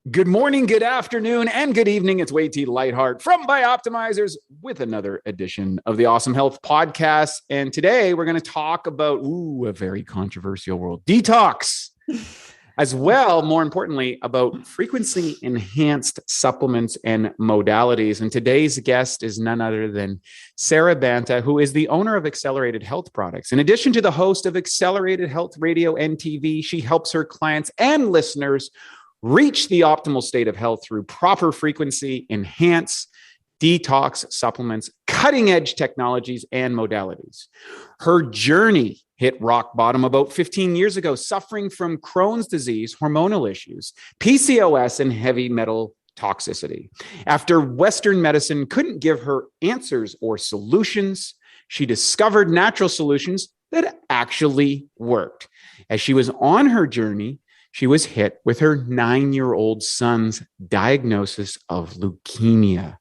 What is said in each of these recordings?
Good morning, good afternoon, and good evening. It's Wade T. Lightheart from Bioptimizers with another edition of the Awesome Health Podcast. And today we're going to talk about a very controversial world detox, as well, more importantly, about frequency enhanced supplements and modalities. And today's guest is none other than Sara Banta, who is the owner of Accelerated Health Products. In addition to the host of Accelerated Health Radio and TV, she helps her clients and listeners reach the optimal state of health through proper frequency, enhance, detox supplements, cutting edge technologies, and modalities. Her journey hit rock bottom about 15 years ago, suffering from Crohn's disease, hormonal issues, PCOS, and heavy metal toxicity. After Western medicine couldn't give her answers or solutions, she discovered natural solutions that actually worked. As she was on her journey, she was hit with her 9-year-old son's diagnosis of leukemia.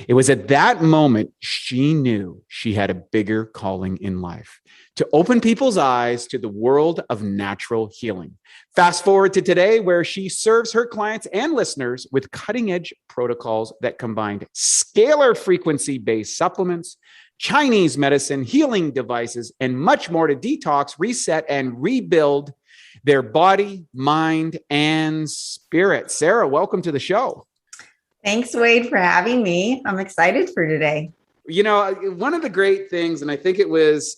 It was at that moment she knew she had a bigger calling in life, to open people's eyes to the world of natural healing. Fast forward to today, where she serves her clients and listeners with cutting-edge protocols that combined scalar frequency-based supplements, Chinese medicine, healing devices, and much more to detox, reset, and rebuild their body, mind, and spirit. Sara, welcome to the show. Thanks, Wade, for having me. I'm excited for today. You know, one of the great things, and I think it was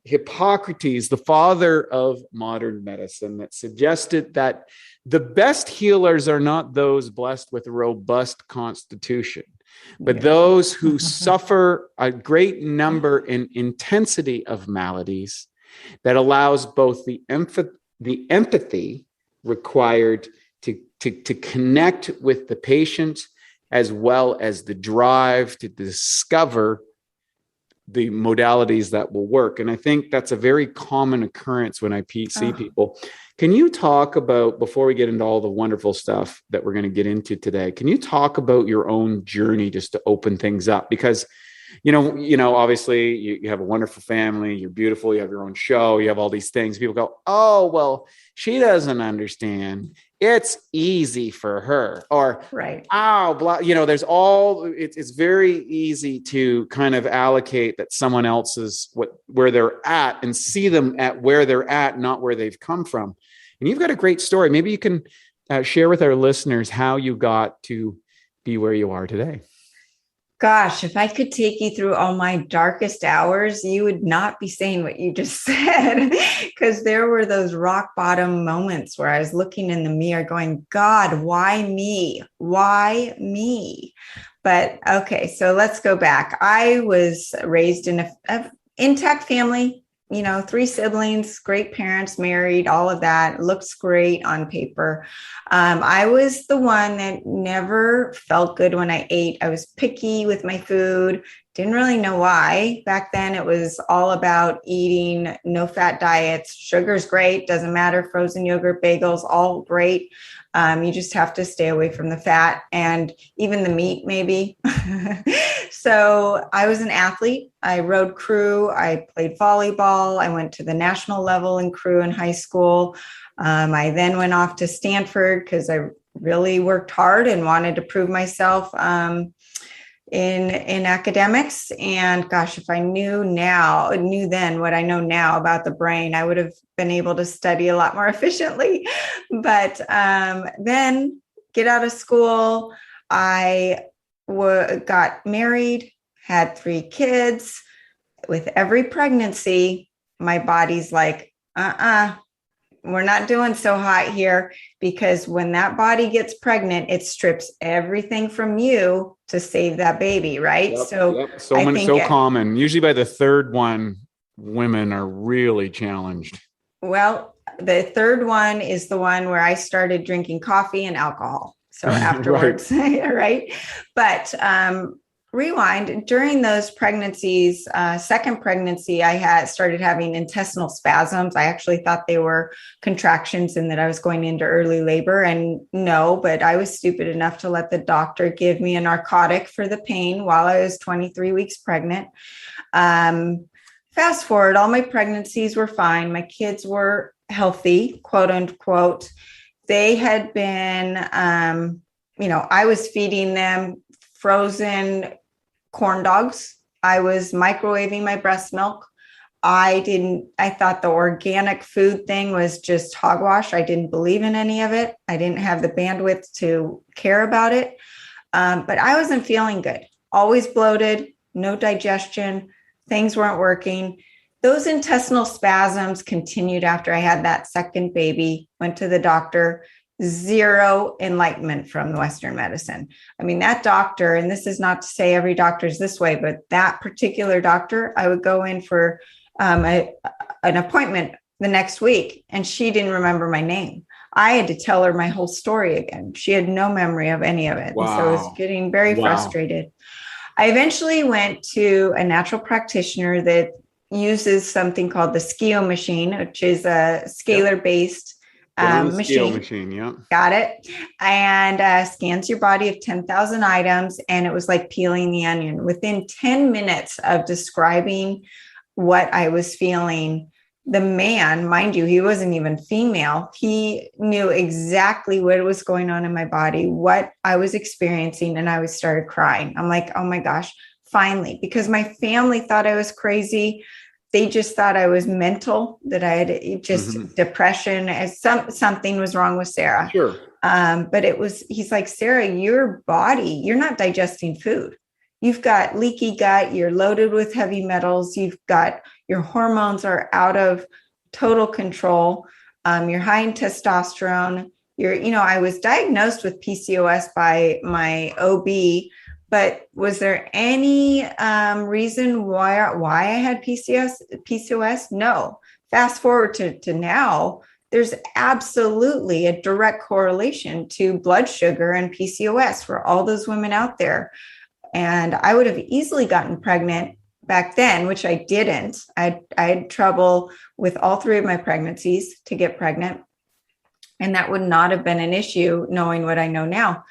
Hippocrates, the father of modern medicine, that suggested that the best healers are not those blessed with a robust constitution, but those who suffer a great number and intensity of maladies that allows both the empathy required to connect with the patient, as well as the drive to discover the modalities that will work. And I think that's a very common occurrence when I see people. Can you talk about, before we get into all the wonderful stuff that we're going to get into today, can you talk about your own journey just to open things up? Because you know, obviously you have a wonderful family, you're beautiful, you have your own show, you have all these things. People go, oh, well, she doesn't understand. It's easy for her. Or, right. Oh, blah. You know, it's very easy to kind of allocate that someone else is where they're at and see them at where they're at, not where they've come from. And you've got a great story. Maybe you can share with our listeners how you got to be where you are today. Gosh, if I could take you through all my darkest hours, you would not be saying what you just said, because there were those rock bottom moments where I was looking in the mirror going, God, why me? Why me? But okay, so let's go back. I was raised in an intact family, 3 siblings, great parents, married, all of that looks great on paper. I was the one that never felt good when I ate. I was picky with my food. Didn't really know why. Back then, it was all about eating no fat diets. Sugar's great. Doesn't matter. Frozen yogurt, bagels, all great. You just have to stay away from the fat and even the meat, maybe. So I was an athlete. I rode crew. I played volleyball. I went to the national level in crew in high school. I then went off to Stanford because I really worked hard and wanted to prove myself in academics. And gosh, if I knew then what I know now about the brain, I would have been able to study a lot more efficiently. But then get out of school, I got married, had 3 kids. With every pregnancy, my body's like, we're not doing so hot here, because when that body gets pregnant, it strips everything from you to save that baby, right? Yep. So common. Usually by the 3rd one, women are really challenged. Well, the 3rd one is the one where I started drinking coffee and alcohol. So afterwards, right? But rewind, during those pregnancies, second pregnancy, I started having intestinal spasms. I actually thought they were contractions and that I was going into early labor, and no, but I was stupid enough to let the doctor give me a narcotic for the pain while I was 23 weeks pregnant. Fast forward, all my pregnancies were fine. My kids were healthy, quote unquote. they had been, I was feeding them frozen corn dogs. I was microwaving my breast milk. I thought the organic food thing was just hogwash. I didn't believe in any of it. I didn't have the bandwidth to care about it. But I wasn't feeling good. Always bloated, no digestion, things weren't working. Those intestinal spasms continued after I had that second baby, went to the doctor, zero enlightenment from the Western medicine. I mean, that doctor, and this is not to say every doctor is this way, but that particular doctor, I would go in for an appointment the next week, and she didn't remember my name. I had to tell her my whole story again. She had no memory of any of it. Wow. And so I was getting very frustrated. I eventually went to a natural practitioner that uses something called the SCIO machine, which is a scalar-based machine. Yeah. Got it. And scans your body of 10,000 items. And it was like peeling the onion. Within 10 minutes of describing what I was feeling, the man, mind you, he wasn't even female. He knew exactly what was going on in my body, what I was experiencing. And I started crying. I'm like, oh my gosh, finally, because my family thought I was crazy. They just thought I was mental, that I had just depression, as something was wrong with Sara. Sure. But he's like, Sara, your body, you're not digesting food. You've got leaky gut. You're loaded with heavy metals. Your hormones are out of total control. You're high in testosterone. I was diagnosed with PCOS by my OB, but was there any reason why I had PCOS? No. Fast forward to now, there's absolutely a direct correlation to blood sugar and PCOS for all those women out there. And I would have easily gotten pregnant back then, which I didn't. I had trouble with all 3 of my pregnancies to get pregnant. And that would not have been an issue knowing what I know now.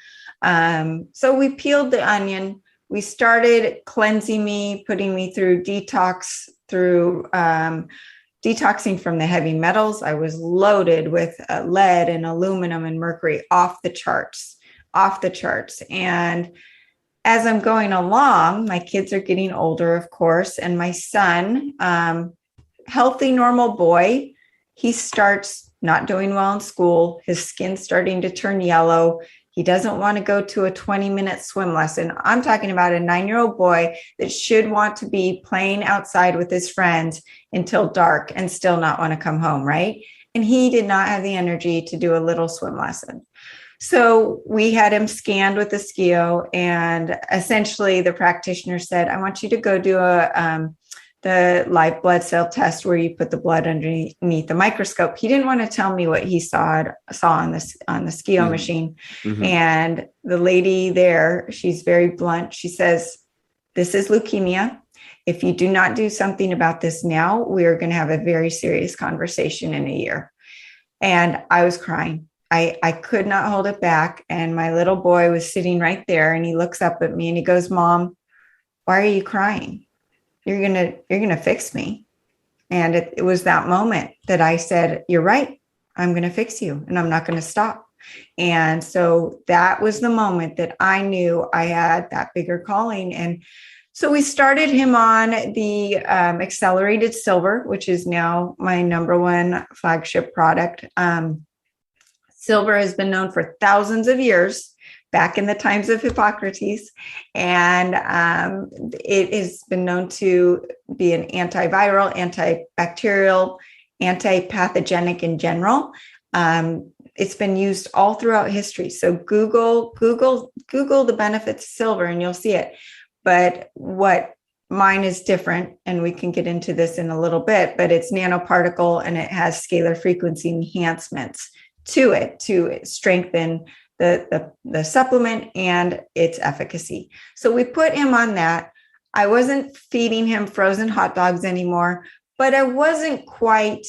So we peeled the onion. We started cleansing me, putting me through detoxing from the heavy metals. I was loaded with lead and aluminum and mercury off the charts. And as I'm going along, my kids are getting older, of course, and my son, healthy, normal boy, he starts not doing well in school. His skin's starting to turn yellow. He doesn't want to go to a 20-minute swim lesson. I'm talking about a 9-year-old boy that should want to be playing outside with his friends until dark and still not want to come home, right? And he did not have the energy to do a little swim lesson. So we had him scanned with the SCIO, and essentially the practitioner said, I want you to go do the live blood cell test where you put the blood underneath the microscope. He didn't want to tell me what he saw on the SCIO machine. And the lady there, she's very blunt. She says, this is leukemia. If you do not do something about this now, we are going to have a very serious conversation in a year. And I was crying. I could not hold it back. And my little boy was sitting right there, and he looks up at me and he goes, Mom, why are you crying? You're going to fix me. And it was that moment that I said, you're right. I'm going to fix you, and I'm not going to stop. And so that was the moment that I knew I had that bigger calling. And so we started him on the accelerated silver, which is now my number one flagship product. Silver has been known for thousands of years, back in the times of Hippocrates, and it has been known to be an antiviral, antibacterial, antipathogenic in general. It's been used all throughout history. So Google the benefits of silver, and you'll see it. But what mine is different, and we can get into this in a little bit, but it's nanoparticle, and it has scalar frequency enhancements to it to strengthen the supplement and its efficacy. So we put him on that. I wasn't feeding him frozen hot dogs anymore, but I wasn't quite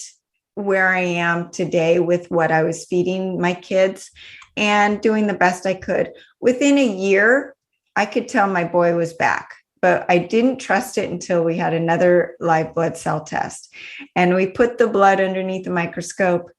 where I am today with what I was feeding my kids and doing the best I could. Within a year, I could tell my boy was back, but I didn't trust it until we had another live blood cell test. And we put the blood underneath the microscope,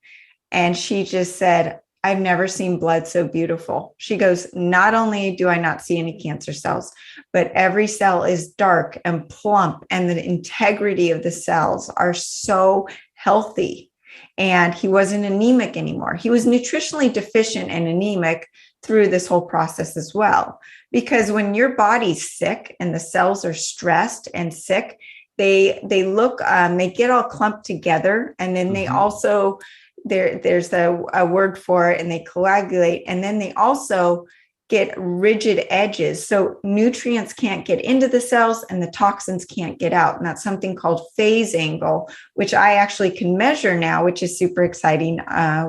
and she just said, I've never seen blood so beautiful. She goes, not only do I not see any cancer cells, but every cell is dark and plump, and the integrity of the cells are so healthy. And he wasn't anemic anymore. He was nutritionally deficient and anemic through this whole process as well. Because when your body's sick and the cells are stressed and sick, they look, they get all clumped together. And then they also, there's a word for it, and they coagulate. And then they also get rigid edges. So nutrients can't get into the cells and the toxins can't get out. And that's something called phase angle, which I actually can measure now, which is super exciting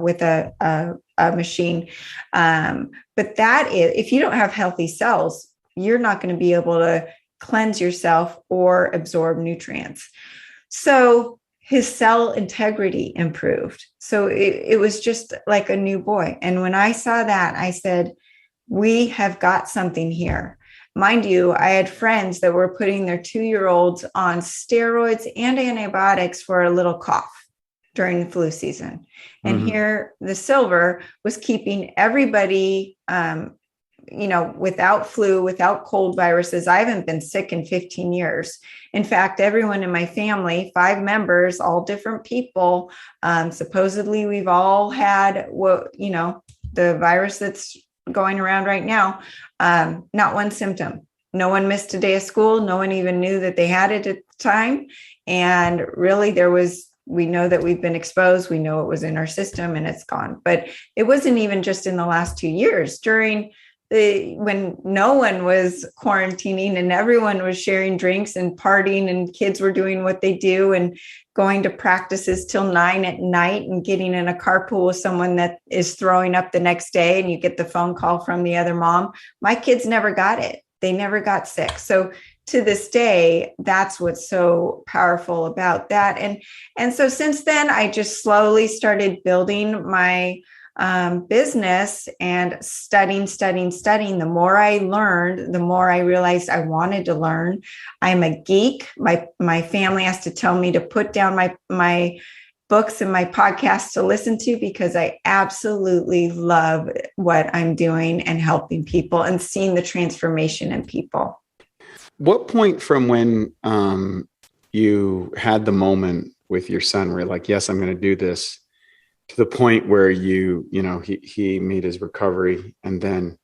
with a machine. But that is, if you don't have healthy cells, you're not going to be able to cleanse yourself or absorb nutrients. So his cell integrity improved. So it was just like a new boy. And when I saw that, I said, we have got something here. Mind you, I had friends that were putting their 2-year-olds on steroids and antibiotics for a little cough during the flu season. And here the silver was keeping everybody, without flu, without cold viruses. I haven't been sick in 15 years. In fact, everyone in my family, 5 members, all different people, supposedly we've all had the virus that's going around right now, not one symptom. No one missed a day of school. No one even knew that they had it at the time. And really we know that we've been exposed. We know it was in our system and it's gone. But it wasn't even just in the last 2 years. During when no one was quarantining and everyone was sharing drinks and partying and kids were doing what they do and going to practices till 9 at night and getting in a carpool with someone that is throwing up the next day, and you get the phone call from the other mom. My kids never got it. They never got sick. So to this day, that's what's so powerful about that. And so since then, I just slowly started building my business and studying. The more I learned, the more I realized I wanted to learn. I'm a geek. My family has to tell me to put down my books and my podcasts to listen to, because I absolutely love what I'm doing and helping people and seeing the transformation in people. What point from when you had the moment with your son where you're like, yes, I'm going to do this, to the point where he made his recovery, and then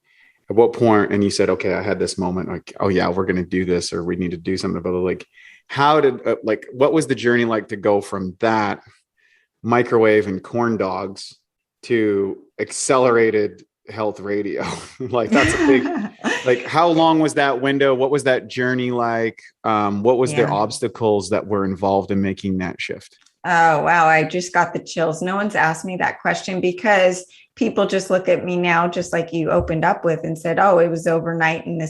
at what point, and you said, okay, I had this moment, like, oh yeah, we're going to do this, or we need to do something about it. Like, how did, what was the journey like to go from that microwave and corn dogs to accelerated health radio? Like, that's a big, like, how long was that window? What was that journey like? What was the obstacles that were involved in making that shift? Oh, wow. I just got the chills. No one's asked me that question, because people just look at me now, just like you opened up with and said, oh, it was overnight and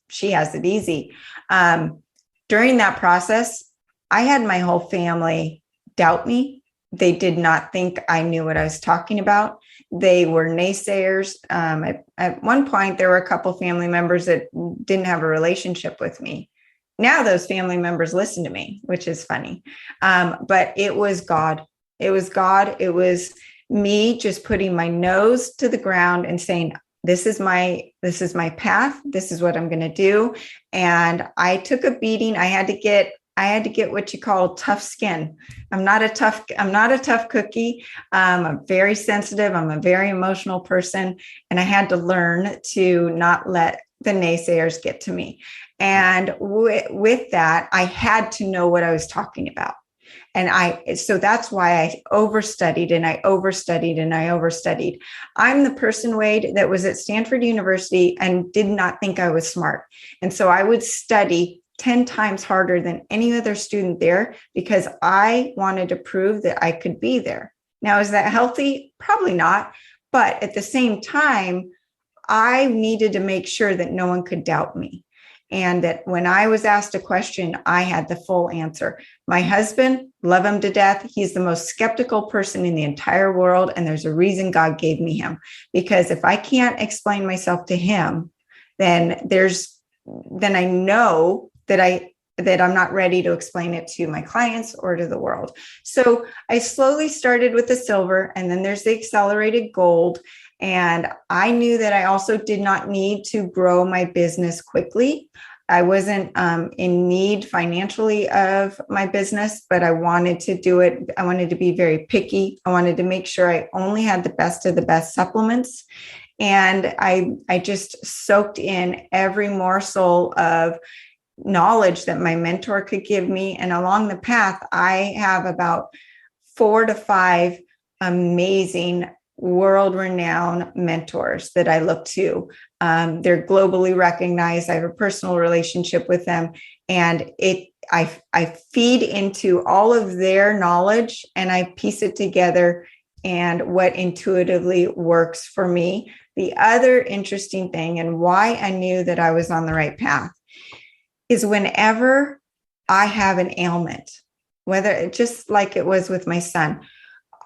she has it easy. During that process, I had my whole family doubt me. They did not think I knew what I was talking about. They were naysayers. At one point, there were a couple family members that didn't have a relationship with me. Now those family members listen to me, which is funny. But it was God. It was God. It was me just putting my nose to the ground and saying, this is my path. This is what I'm going to do. And I took a beating. I had to get what you call tough skin. I'm not a tough cookie. I'm very sensitive. I'm a very emotional person. And I had to learn to not let the naysayers get to me. And with that, I had to know what I was talking about. So that's why I overstudied. I'm the person, Wade, that was at Stanford University and did not think I was smart. And so I would study 10 times harder than any other student there, because I wanted to prove that I could be there. Now, is that healthy? Probably not. But at the same time, I needed to make sure that no one could doubt me, and that when I was asked a question, I had the full answer. My husband, love him to death. He's the most skeptical person in the entire world. And there's a reason God gave me him, because if I can't explain myself to him, then I know that I'm not ready to explain it to my clients or to the world. So I slowly started with the silver, and then there's the accelerated gold. And I knew that I also did not need to grow my business quickly. I wasn't in need financially of my business, but I wanted to do it. I wanted to be very picky. I wanted to make sure I only had the best of the best supplements. And I just soaked in every morsel of knowledge that my mentor could give me. And along the path, I have about 4 to 5 amazing world-renowned mentors that I look to. They're globally recognized. I have a personal relationship with them, and I feed into all of their knowledge and I piece it together and what intuitively works for me. The other interesting thing, and why I knew that I was on the right path, is whenever I have an ailment, whether just like it was with my son,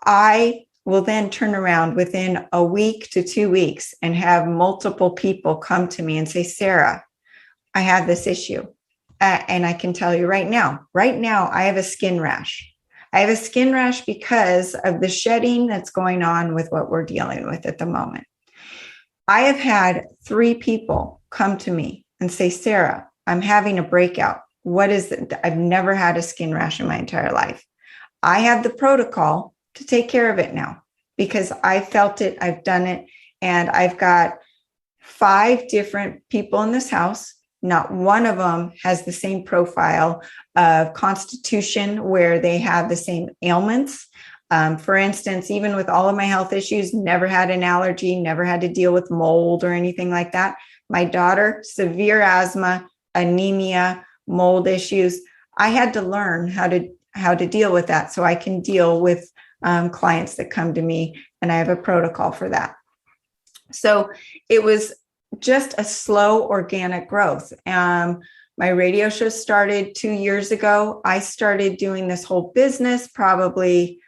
I will then turn around within a week to 2 weeks and have multiple people come to me and say, Sara, I have this issue. And I can tell you right now, I have a skin rash. I have a skin rash because of the shedding that's going on with what we're dealing with at the moment. I have had 3 people come to me and say, Sara, I'm having a breakout. What is it? I've never had a skin rash in my entire life. I have the protocol to take care of it now because I felt it, I've done it, and I've got 5 different people in this house. Not one of them has the same profile of constitution where they have the same ailments. For instance, even with all of my health issues, never had an allergy, never had to deal with mold or anything like that. My daughter, severe asthma, anemia, mold issues. I had to learn how to deal with that so I can deal with clients that come to me, and I have a protocol for that. So it was just a slow organic growth. My radio show started 2 years ago. I started doing this whole business probably,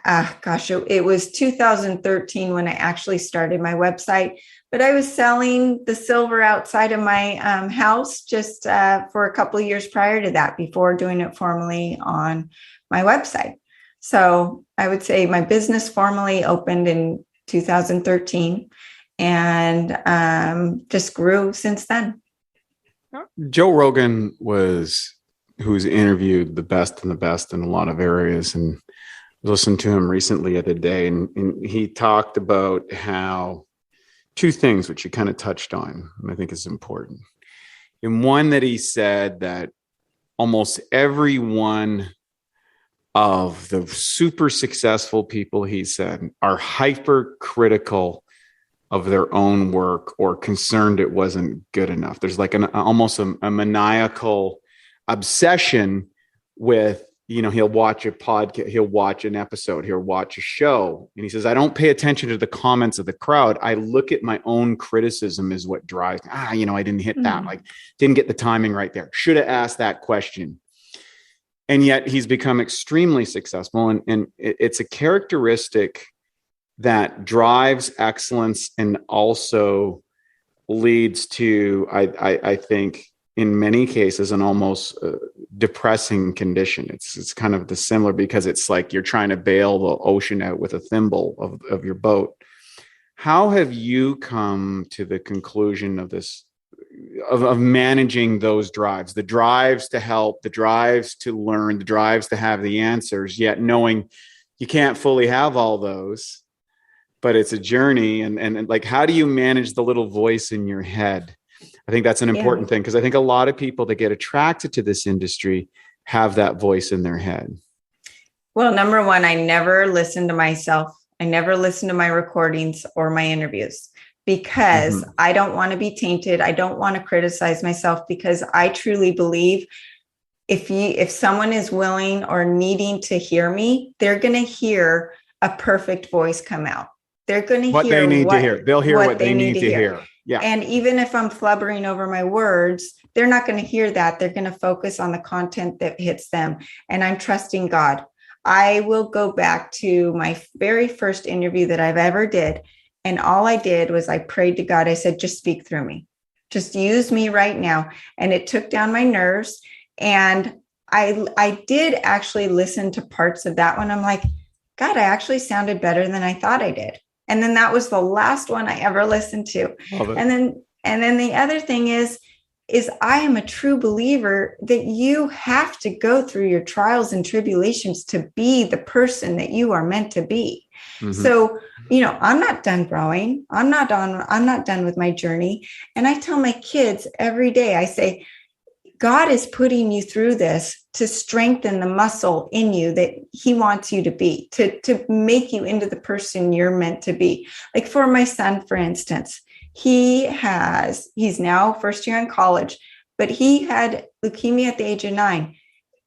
it was 2013 when I actually started my website. But I was selling the silver outside of my house just for a couple of years prior to that, before doing it formally on my website. So I would say my business formally opened in 2013 and just grew since then. Joe Rogan who's interviewed the best and the best in a lot of areas, and listened to him recently the other day, and he talked about how 2 things, which you kind of touched on, and I think is important. And one, that he said that almost every one of the super successful people, he said, are hypercritical of their own work or concerned it wasn't good enough. There's like almost a maniacal obsession with, he'll watch a podcast, he'll watch an episode, he'll watch a show. And he says, I don't pay attention to the comments of the crowd. I look at my own criticism is what drives me. I didn't hit that. Like, didn't get the timing right there. Should have asked that question. And yet he's become extremely successful. And it's a characteristic that drives excellence and also leads to, I think, in many cases, an almost depressing condition. It's kind of the similar, because it's like you're trying to bail the ocean out with a thimble of your boat. How have you come to the conclusion of this, of managing those drives, the drives to help, the drives to learn, the drives to have the answers, yet knowing you can't fully have all those, but it's a journey. And like, how do you manage the little voice in your head? I think that's an important thing, because I think a lot of people that get attracted to this industry have that voice in their head. Well, number one, I never listen to myself. I never listen to my recordings or my interviews, because I don't want to be tainted. I don't want to criticize myself, because I truly believe if someone is willing or needing to hear me, they're going to hear a perfect voice come out. They're going to hear what they need to hear. They'll hear what they need to hear. Yeah. And even if I'm flubbering over my words, they're not going to hear that. They're going to focus on the content that hits them. And I'm trusting God. I will go back to my very first interview that I've ever did. And all I did was I prayed to God. I said, just speak through me. Just use me right now. And it took down my nerves. And I did actually listen to parts of that one. I'm like, God, I actually sounded better than I thought I did. And then that was the last one I ever listened to. Love it. And then the other thing is I am a true believer that you have to go through your trials and tribulations to be the person that you are meant to be. Mm-hmm. So, I'm not done growing. I'm not done with my journey. And I tell my kids every day, I say, God is putting you through this to strengthen the muscle in you that he wants you to be, to make you into the person you're meant to be. Like for my son, for instance, he's now first year in college, but he had leukemia at the age of 9.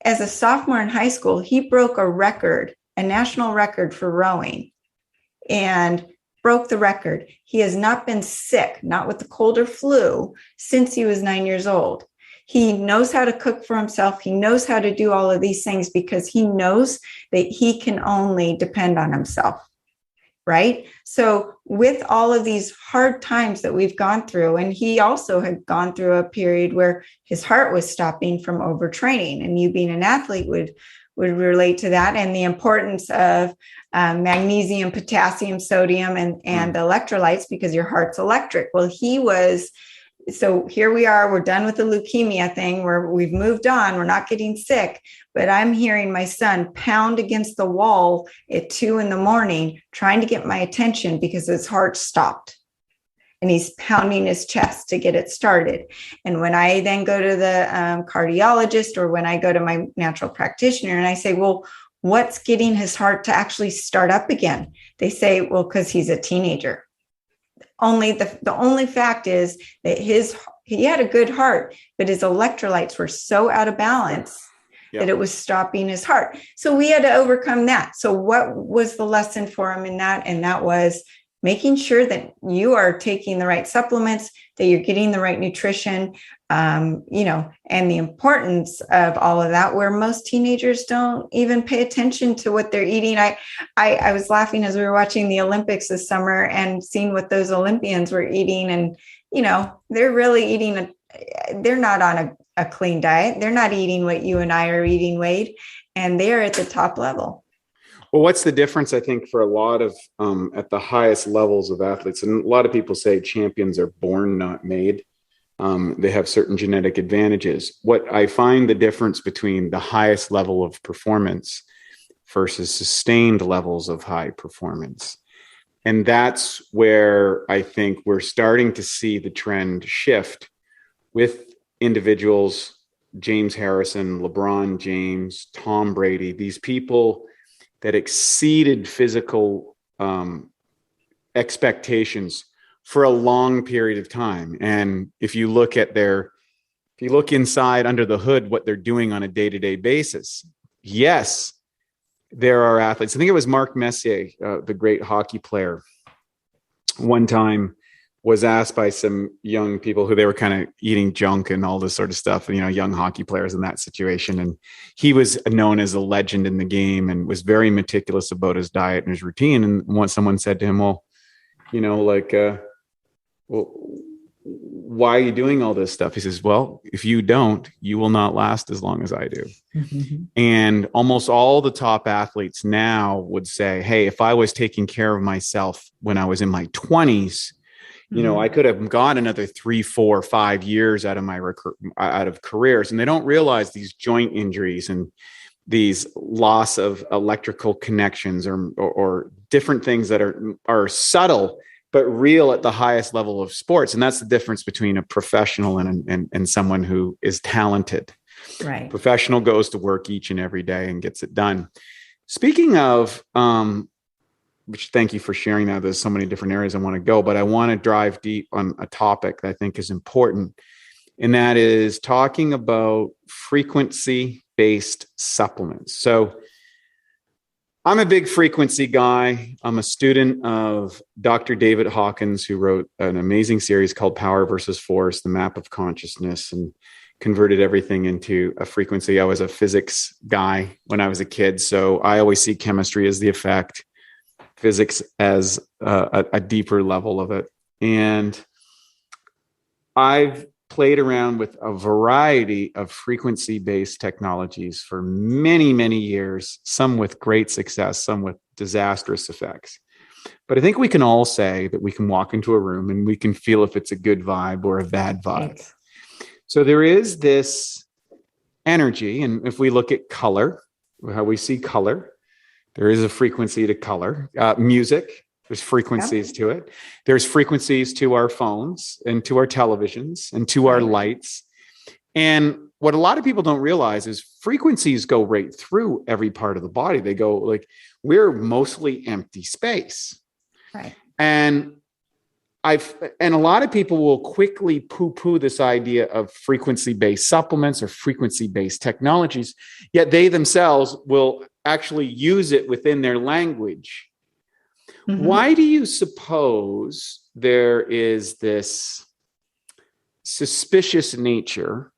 As a sophomore in high school, he broke a national record for rowing, and broke the record. He has not been sick, not with the cold or flu, since he was 9 years old. He knows how to cook for himself. He knows how to do all of these things because he knows that he can only depend on himself. Right? So with all of these hard times that we've gone through, and he also had gone through a period where his heart was stopping from overtraining, and you being an athlete would relate to that, and the importance of magnesium, potassium, sodium, and electrolytes, because your heart's electric. Well, so here we are, we're done with the leukemia thing where we've moved on, we're not getting sick, but I'm hearing my son pound against the wall at 2 a.m, trying to get my attention because his heart stopped. And he's pounding his chest to get it started. And when I then go to the cardiologist, or when I go to my natural practitioner and I say, well, what's getting his heart to actually start up again? They say, well, because he's a teenager. The only fact is that he had a good heart, but his electrolytes were so out of balance that it was stopping his heart. So we had to overcome that. So what was the lesson for him in that? And that was making sure that you are taking the right supplements, that you're getting the right nutrition, and the importance of all of that, where most teenagers don't even pay attention to what they're eating. I was laughing as we were watching the Olympics this summer and seeing what those Olympians were eating. And, they're really eating, they're not on a clean diet. They're not eating what you and I are eating, Wade, and they're at the top level. Well, what's the difference, I think, for a lot of at the highest levels of athletes? And a lot of people say champions are born, not made. They have certain genetic advantages. What I find the difference between the highest level of performance versus sustained levels of high performance. And that's where I think we're starting to see the trend shift with individuals, James Harrison, LeBron James, Tom Brady, these people that exceeded physical expectations for a long period of time. And if you look inside under the hood, what they're doing on a day-to-day basis, yes, there are athletes. I think it was Mark Messier, the great hockey player, one time was asked by some young people who they were kind of eating junk and all this sort of stuff, young hockey players in that situation. And he was known as a legend in the game and was very meticulous about his diet and his routine. And once someone said to him, well, why are you doing all this stuff? He says, well, if you don't, you will not last as long as I do. Mm-hmm. And almost all the top athletes now would say, hey, if I was taking care of myself when I was in my 20s, I could have got another 3, 4, 5 years out of my out of careers. And they don't realize these joint injuries and these loss of electrical connections or different things that are subtle, but real at the highest level of sports. And that's the difference between a professional and someone who is talented. Right. Professional goes to work each and every day and gets it done. Speaking of, which thank you for sharing that. There's so many different areas I want to go, but I want to drive deep on a topic that I think is important. And that is talking about frequency-based supplements. So I'm a big frequency guy. I'm a student of Dr. David Hawkins, who wrote an amazing series called Power versus Force, the Map of Consciousness, and converted everything into a frequency. I was a physics guy when I was a kid, so I always see chemistry as the effect, physics as a deeper level of it. And I've played around with a variety of frequency-based technologies for many, many years, some with great success, some with disastrous effects. But I think we can all say that we can walk into a room and we can feel if it's a good vibe or a bad vibe. Right. So there is this energy. And if we look at color, how we see color, there is a frequency to color. Music, there's frequencies to it. There's frequencies to our phones and to our televisions and to our lights. And what a lot of people don't realize is frequencies go right through every part of the body. They go like, we're mostly empty space. Right. And a lot of people will quickly poo-poo this idea of frequency-based supplements or frequency-based technologies, yet they themselves will actually use it within their language. Mm-hmm. Why do you suppose there is this suspicious nature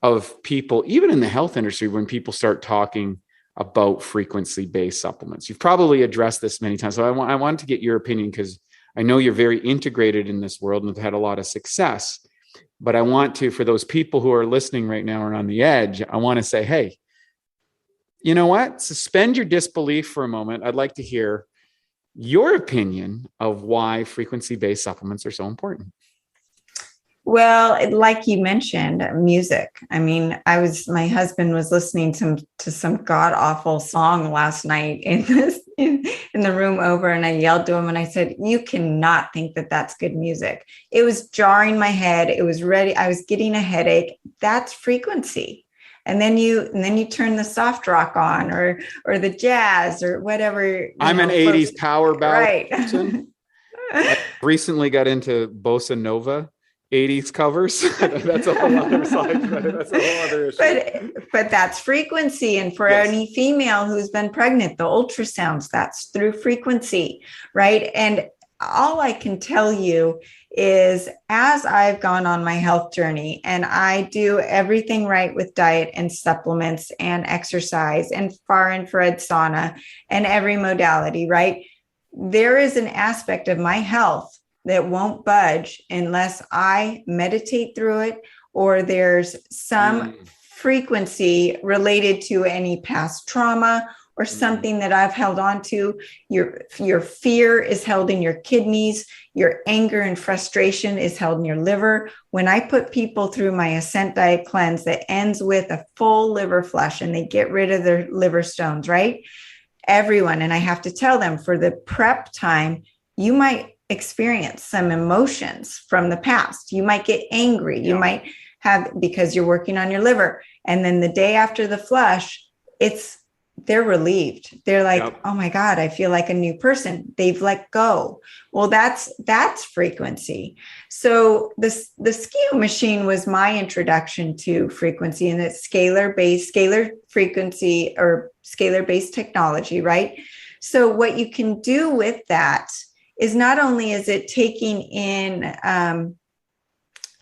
of people, even in the health industry, when people start talking about frequency-based supplements? You've probably addressed this many times. So I wanted to get your opinion because I know you're very integrated in this world and have had a lot of success. But I want to, for those people who are listening right now and on the edge, I want to say, hey, you know what? Suspend your disbelief for a moment. I'd like to hear your opinion of why frequency-based supplements are so important. Well, like you mentioned, music. I mean, my husband was listening to some god awful song last night in the room over, and I yelled to him and I said, "You cannot think that that's good music." It was jarring my head. It was ready. I was getting a headache. That's frequency. And then you turn the soft rock on or the jazz or whatever. I'm an 80s power ballad person. Right. I recently got into bossa nova 80s covers. That's a whole other side. That's a whole other issue. But that's frequency. And for any female who's been pregnant, the ultrasounds, that's through frequency, right? And all I can tell you is as I've gone on my health journey and I do everything right with diet and supplements and exercise and far infrared sauna and every modality, right? There is an aspect of my health that won't budge unless I meditate through it or there's some frequency related to any past trauma or something that I've held on to. Your fear is held in your kidneys. Your anger and frustration is held in your liver. When I put people through my Ascent Diet Cleanse that ends with a full liver flush and they get rid of their liver stones, right? Everyone, and I have to tell them for the prep time, you might experience some emotions from the past. You might get angry. You might have, because you're working on your liver. And then the day after the flush, they're relieved. They're like, oh my God, I feel like a new person. They've let go. Well, that's frequency. So the SKIO machine was my introduction to frequency, and it's scalar frequency or scalar-based technology, right? So what you can do with that is not only is it taking in,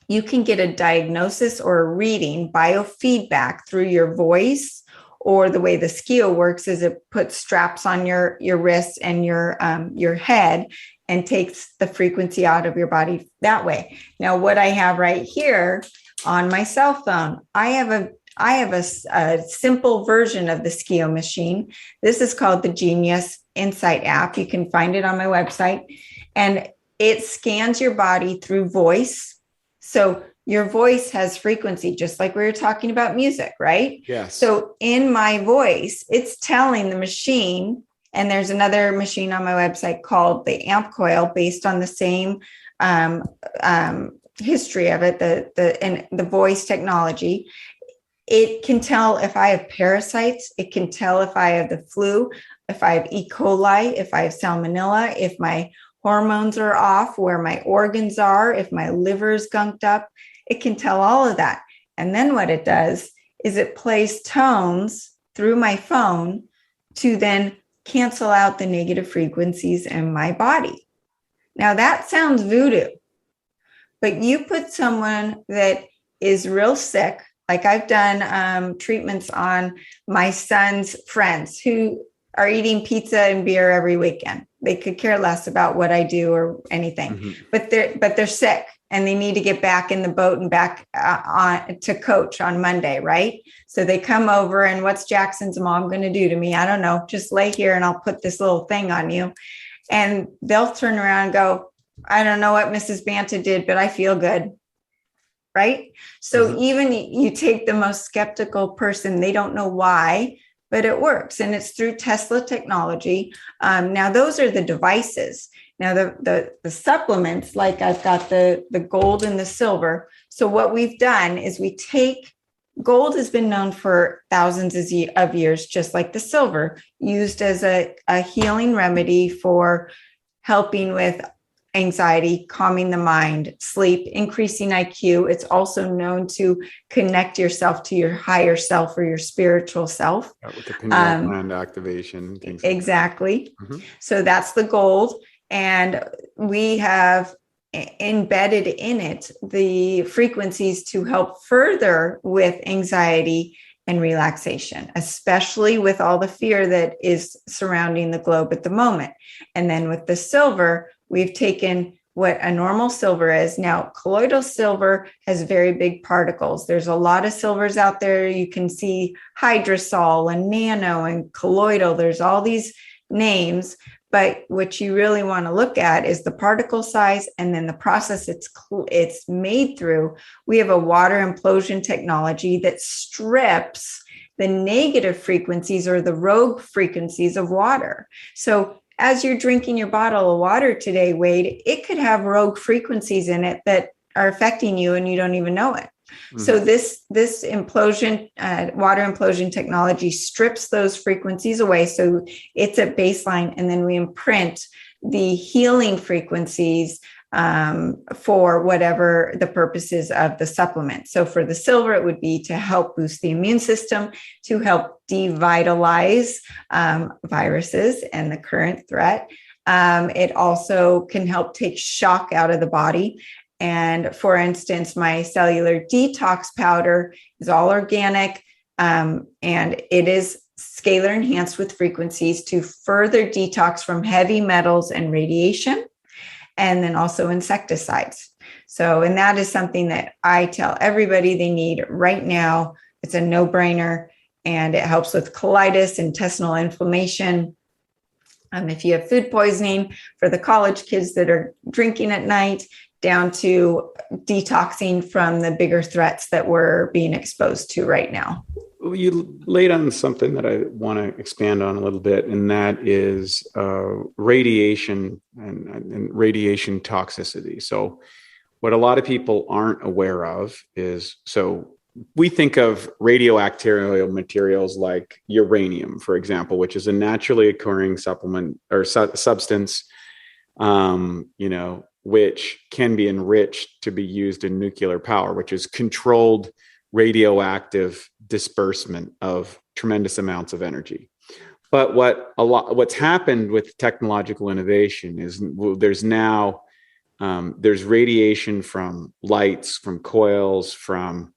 you can get a diagnosis or a reading, biofeedback through your voice, or the way the SKIO works is it puts straps on your wrists and your head and takes the frequency out of your body that way. Now, what I have right here on my cell phone, I have a simple version of the SKIO machine. This is called the Genius Insight app. You can find it on my website, and it scans your body through voice. So your voice has frequency, just like we were talking about music, right? Yes. So in my voice, it's telling the machine, and there's another machine on my website called the Amp Coil, based on the same history of it, the voice technology. It can tell if I have parasites. It can tell if I have the flu, if I have E. coli, if I have salmonella, if my hormones are off, where my organs are, if my liver is gunked up. It can tell all of that. And then what it does is it plays tones through my phone to then cancel out the negative frequencies in my body. Now that sounds voodoo, but you put someone that is real sick, like I've done treatments on my son's friends who are eating pizza and beer every weekend. They could care less about what I do or anything, but they're sick and they need to get back in the boat and back on to coach on Monday, right? So they come over, and what's Jackson's mom going to do to me? I don't know. Just lay here and I'll put this little thing on you. And they'll turn around and go, I don't know what Mrs. Banta did, but I feel good. Right? So even you take the most skeptical person, they don't know why, but it works. And it's through Tesla technology. Now, those are the devices. Now, the supplements, like I've got the gold and the silver. So what we've done is we take gold has been known for thousands of years, just like the silver, used as a healing remedy for helping with anxiety, calming the mind, sleep, increasing IQ. It's also known to connect yourself to your higher self or your spiritual self. With the pineal gland activation. Things exactly. Like that. So that's the gold. And we have embedded in it the frequencies to help further with anxiety and relaxation, especially with all the fear that is surrounding the globe at the moment. And then with the silver, we've taken what a normal silver is. Now, colloidal silver has very big particles. There's a lot of silvers out there. You can see hydrosol and nano and colloidal. There's all these names. But what you really want to look at is the particle size and then the process it's made through. We have a water implosion technology that strips the negative frequencies or the rogue frequencies of water. So as you're drinking your bottle of water today, Wade, it could have rogue frequencies in it that are affecting you and you don't even know it. So this implosion, water implosion technology strips those frequencies away. So it's at baseline, and then we imprint the healing frequencies for whatever the purposes of the supplement. So for the silver, it would be to help boost the immune system, to help devitalize viruses and the current threat. It also can help take shock out of the body. And for instance, my cellular detox powder is all organic, and it is scalar enhanced with frequencies to further detox from heavy metals and radiation, and then also insecticides. So, and that is something that I tell everybody they need right now. It's a no-brainer, and it helps with colitis, intestinal inflammation. If you have food poisoning, for the college kids that are drinking at night, down to detoxing from the bigger threats that we're being exposed to right now. You laid on something that I want to expand on a little bit, and that is radiation and radiation toxicity. So what a lot of people aren't aware of is, so we think of radioactive materials like uranium, for example, which is a naturally occurring supplement or substance, which can be enriched to be used in nuclear power, which is controlled radioactive disbursement of tremendous amounts of energy. But what's happened with technological innovation is there's now there's radiation from lights, from coils, from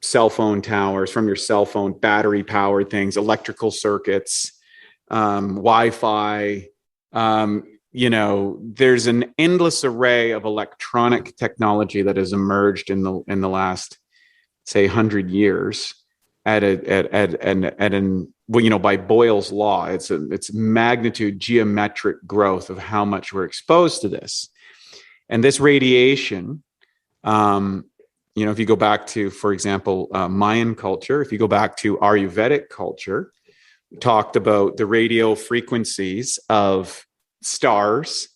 cell phone towers, from your cell phone, battery powered things, electrical circuits, Wi-Fi. There's an endless array of electronic technology that has emerged in the last, say, 100 years by Boyle's law. It's magnitude geometric growth of how much we're exposed to this. And this radiation, if you go back to, for example, Mayan culture, if you go back to Ayurvedic culture, we talked about the radio frequencies of stars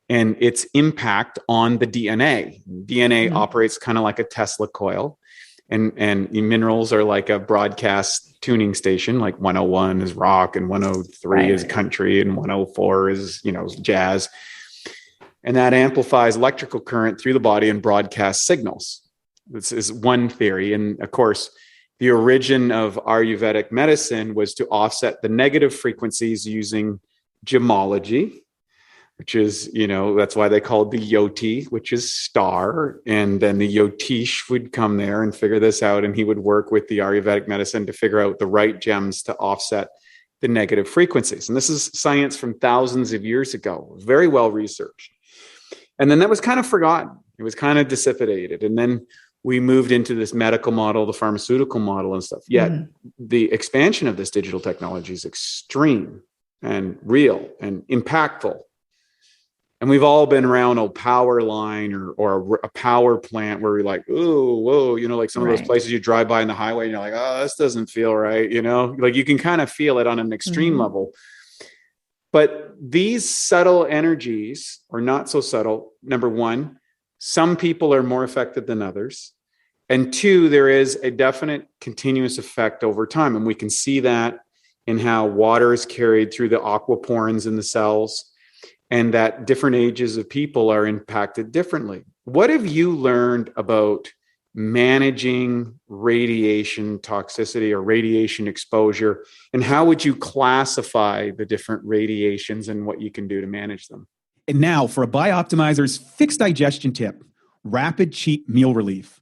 and its impact on the DNA. DNA operates kind of like a Tesla coil, and minerals are like a broadcast tuning station. Like 101 is rock, and 103 is country, and 104 is jazz, and that amplifies electrical current through the body and broadcasts signals. This is one theory, and of course, the origin of Ayurvedic medicine was to offset the negative frequencies using gemology, which is, that's why they called the yoti, which is star. And then the yotish would come there and figure this out. And he would work with the Ayurvedic medicine to figure out the right gems to offset the negative frequencies. And this is science from thousands of years ago, very well researched. And then that was kind of forgotten. It was kind of dissipated. And then we moved into this medical model, the pharmaceutical model and stuff. Yet the expansion of this digital technology is extreme. and real and impactful. And we've all been around a power line or a power plant where we're like, ooh, whoa, like some of those places you drive by in the highway and you're like, oh, this doesn't feel right. Like you can kind of feel it on an extreme level. But these subtle energies, or not so subtle, number one, some people are more affected than others. And two, there is a definite continuous effect over time. And we can see that in how water is carried through the aquaporins in the cells, and that different ages of people are impacted differently. What have you learned about managing radiation toxicity or radiation exposure? And how would you classify the different radiations and what you can do to manage them? And now for a Bioptimizers fixed digestion tip, rapid cheat meal relief.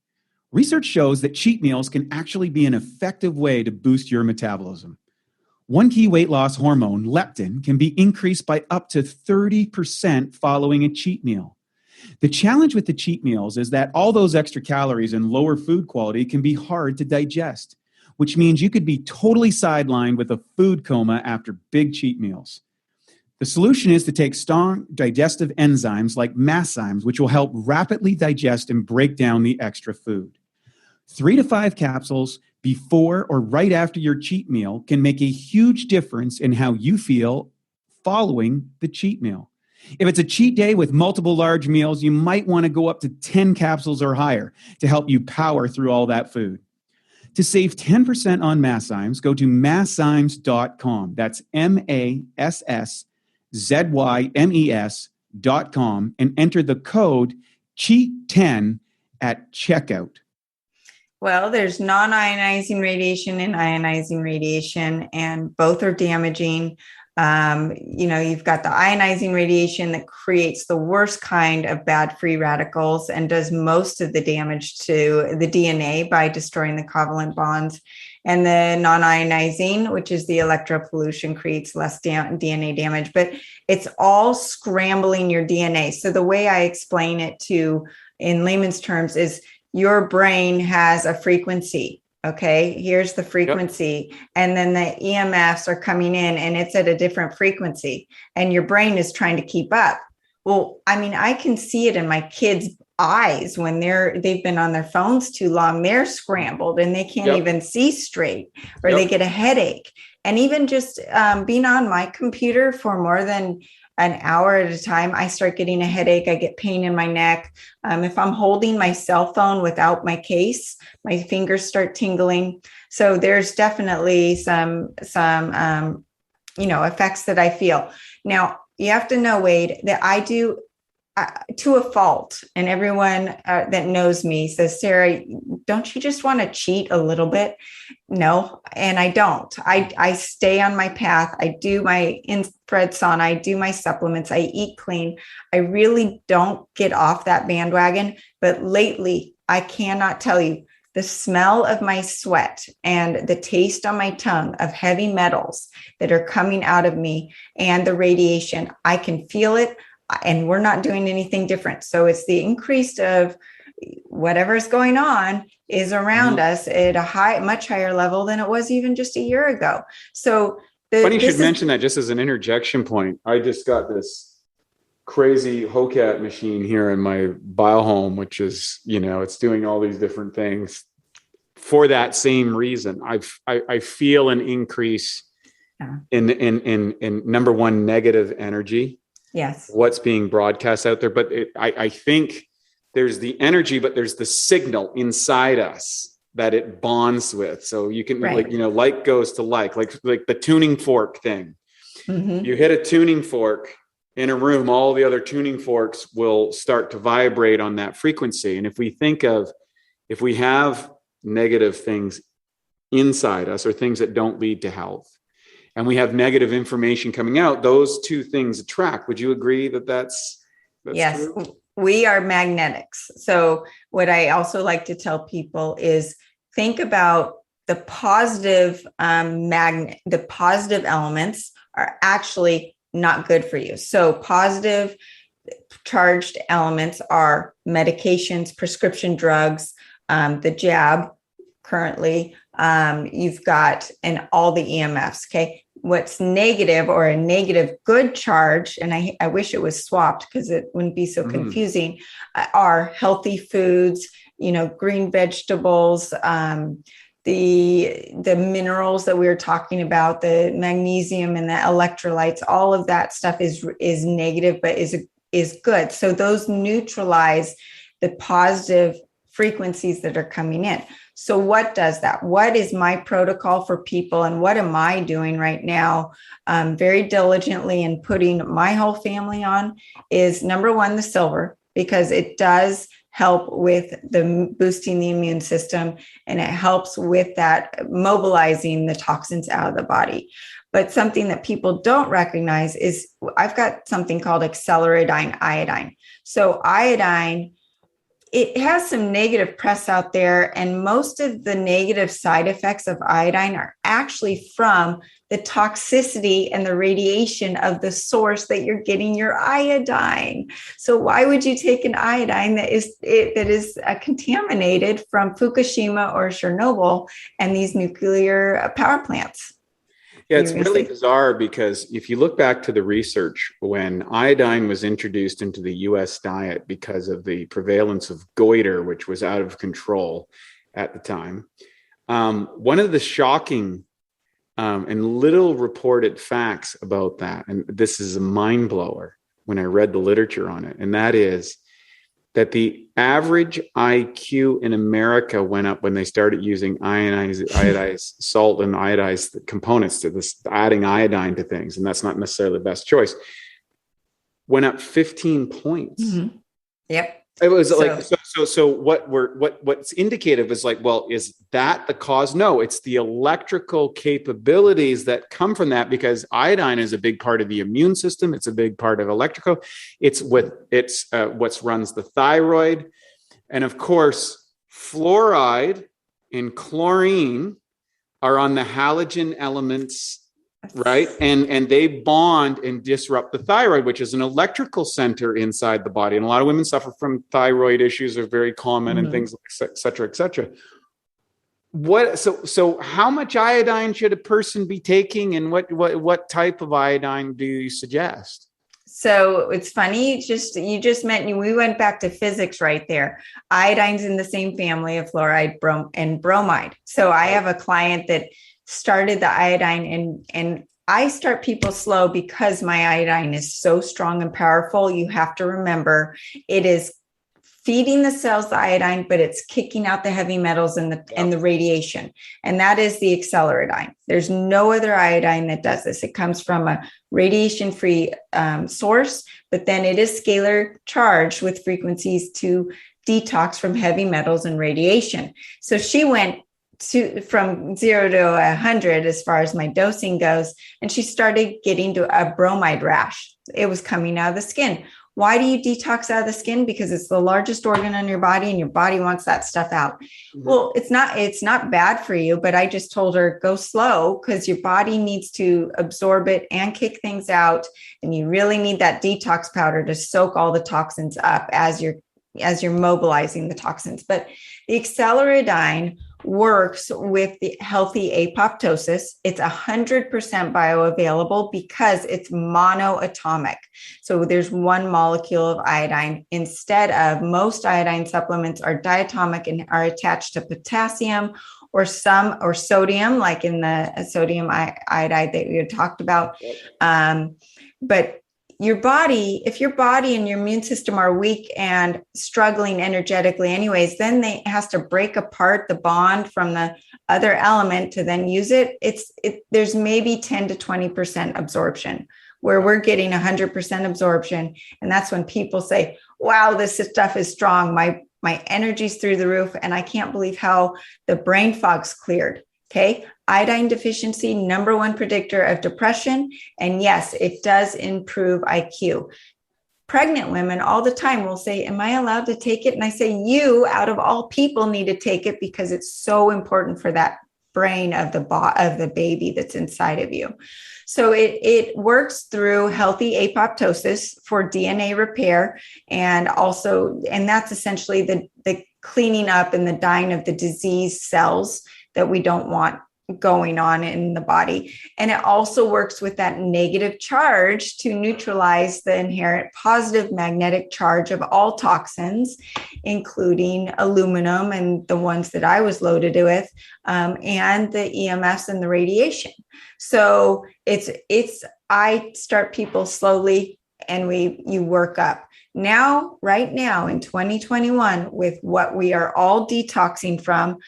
Research shows that cheat meals can actually be an effective way to boost your metabolism. One key weight loss hormone, leptin, can be increased by up to 30% following a cheat meal. The challenge with the cheat meals is that all those extra calories and lower food quality can be hard to digest, which means you could be totally sidelined with a food coma after big cheat meals. The solution is to take strong digestive enzymes like masszymes, which will help rapidly digest and break down the extra food. 3 to 5 capsules before or right after your cheat meal can make a huge difference in how you feel following the cheat meal. If it's a cheat day with multiple large meals, you might want to go up to 10 capsules or higher to help you power through all that food. To save 10% on masszymes, go to masszymes.com. That's MASSZYMES.com and enter the code CHEAT10 at checkout. Well, there's non-ionizing radiation and ionizing radiation, and both are damaging. You've got the ionizing radiation that creates the worst kind of bad free radicals and does most of the damage to the DNA by destroying the covalent bonds. And the non-ionizing, which is the electropollution, creates less DNA damage, but it's all scrambling your DNA. So the way I explain it in layman's terms is your brain has a frequency. Okay, here's the frequency. Yep. And then the EMFs are coming in and it's at a different frequency and your brain is trying to keep up. Well, I can see it in my kids' eyes when they've been on their phones too long. They're scrambled and they can't even see straight, or they get a headache. And even just being on my computer for more than an hour at a time, I start getting a headache. I get pain in my neck. If I'm holding my cell phone without my case, my fingers start tingling. So there's definitely some effects that I feel. Now, you have to know, Wade, that I do to a fault. And everyone that knows me says, Sarah, don't you just want to cheat a little bit? No, and I don't. I stay on my path. I do my infrared sauna. I do my supplements. I eat clean. I really don't get off that bandwagon. But lately, I cannot tell you the smell of my sweat and the taste on my tongue of heavy metals that are coming out of me and the radiation. I can feel it. And we're not doing anything different. So it's the increase of whatever's going on is around us at a much higher level than it was even just a year ago. So funny you should mention that, just as an interjection point. I just got this crazy Hocat machine here in my biohome, which is, it's doing all these different things for that same reason. I feel an increase in number one, negative energy. Yes. What's being broadcast out there. But I think there's the energy, but there's the signal inside us that it bonds with. So you can like goes to like the tuning fork thing. Mm-hmm. You hit a tuning fork in a room, all the other tuning forks will start to vibrate on that frequency. And if we have negative things inside us or things that don't lead to health, and we have negative information coming out, those two things attract. Would you agree that that's yes, true? We are magnetics. So what I also like to tell people is think about the positive the positive elements are actually not good for you. So positive charged elements are medications, prescription drugs, the jab currently, You've got and all the EMFs. Okay. What's negative or a negative good charge, and I wish it was swapped because it wouldn't be so confusing, are healthy foods, green vegetables, the minerals that we were talking about, the magnesium and the electrolytes, all of that stuff is negative, but is good. So those neutralize the positive frequencies that are coming in. So what does that? What is my protocol for people? And what am I doing right now very diligently and putting my whole family on is number one, the silver, because it does help with the boosting the immune system, and it helps with that mobilizing the toxins out of the body. But something that people don't recognize is I've got something called acceleradine iodine. So iodine, it has some negative press out there, and most of the negative side effects of iodine are actually from the toxicity and the radiation of the source that you're getting your iodine. So why would you take an iodine that is contaminated from Fukushima or Chernobyl and these nuclear power plants? Yeah, it's really bizarre because if you look back to the research, when iodine was introduced into the US diet because of the prevalence of goiter, which was out of control at the time, one of the shocking and little reported facts about that, and this is a mind blower when I read the literature on it, and that is that the average IQ in America went up when they started using iodized salt and iodized components to this, adding iodine to things. And that's not necessarily the best choice. Went up 15 points. Mm-hmm. Yep. It was so what's indicative is like, well, is that the cause? No, it's the electrical capabilities that come from that, because iodine is a big part of the immune system. It's a big part of electrical. It's what runs the thyroid. And of course, fluoride and chlorine are on the halogen elements, right? And they bond and disrupt the thyroid, which is an electrical center inside the body. And a lot of women suffer from thyroid issues, are very common, and things like et cetera, et cetera. So how much iodine should a person be taking, and what type of iodine do you suggest? So it's funny, you just meant, we went back to physics right there. Iodine's in the same family of fluoride, and bromide. So I have a client that started the iodine, and I start people slow because my iodine is so strong and powerful. You have to remember it is feeding the cells the iodine, but it's kicking out the heavy metals and the radiation. And that is the acceleradine. There's no other iodine that does this. It comes from a radiation-free source, but then it is scalar charged with frequencies to detox from heavy metals and radiation. So she went from 0 to 100 as far as my dosing goes, and she started getting to a bromide rash. It was coming out of the skin. Why do you detox out of the skin? Because it's the largest organ on your body, and your body wants that stuff out. Mm-hmm. Well, it's not bad for you, but I just told her, go slow, because your body needs to absorb it and kick things out. And you really need that detox powder to soak all the toxins up as you're mobilizing the toxins. But the acceleradine works with the healthy apoptosis. It's 100% bioavailable because it's monoatomic. So there's one molecule of iodine instead of most iodine supplements are diatomic and are attached to potassium or sodium, like in the sodium iodide that we had talked about. But if your body and your immune system are weak and struggling energetically anyways, then it has to break apart the bond from the other element to then use it. There's maybe 10 to 20% absorption, where we're getting 100% absorption. And that's when people say, wow, this stuff is strong. My energy's through the roof, and I can't believe how the brain fog's cleared. Okay. Iodine deficiency, number one predictor of depression. And yes, it does improve IQ. Pregnant women all the time will say, am I allowed to take it? And I say, you out of all people need to take it, because it's so important for that brain of the baby that's inside of you. So it works through healthy apoptosis for DNA repair. And that's essentially the cleaning up and the dying of the disease cells that we don't want going on in the body. And it also works with that negative charge to neutralize the inherent positive magnetic charge of all toxins, including aluminum and the ones that I was loaded with, and the EMFs and the radiation. So I start people slowly and you work up. Now, right now in 2021, with what we are all detoxing from,